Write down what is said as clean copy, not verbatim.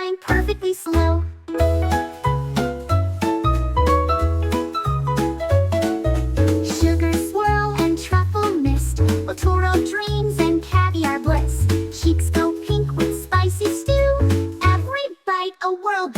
frying perfectly slow. Sugar swirl and truffle mist, otoro dreams and caviar bliss. Cheeks go pink with spicy stew. Every bite a world.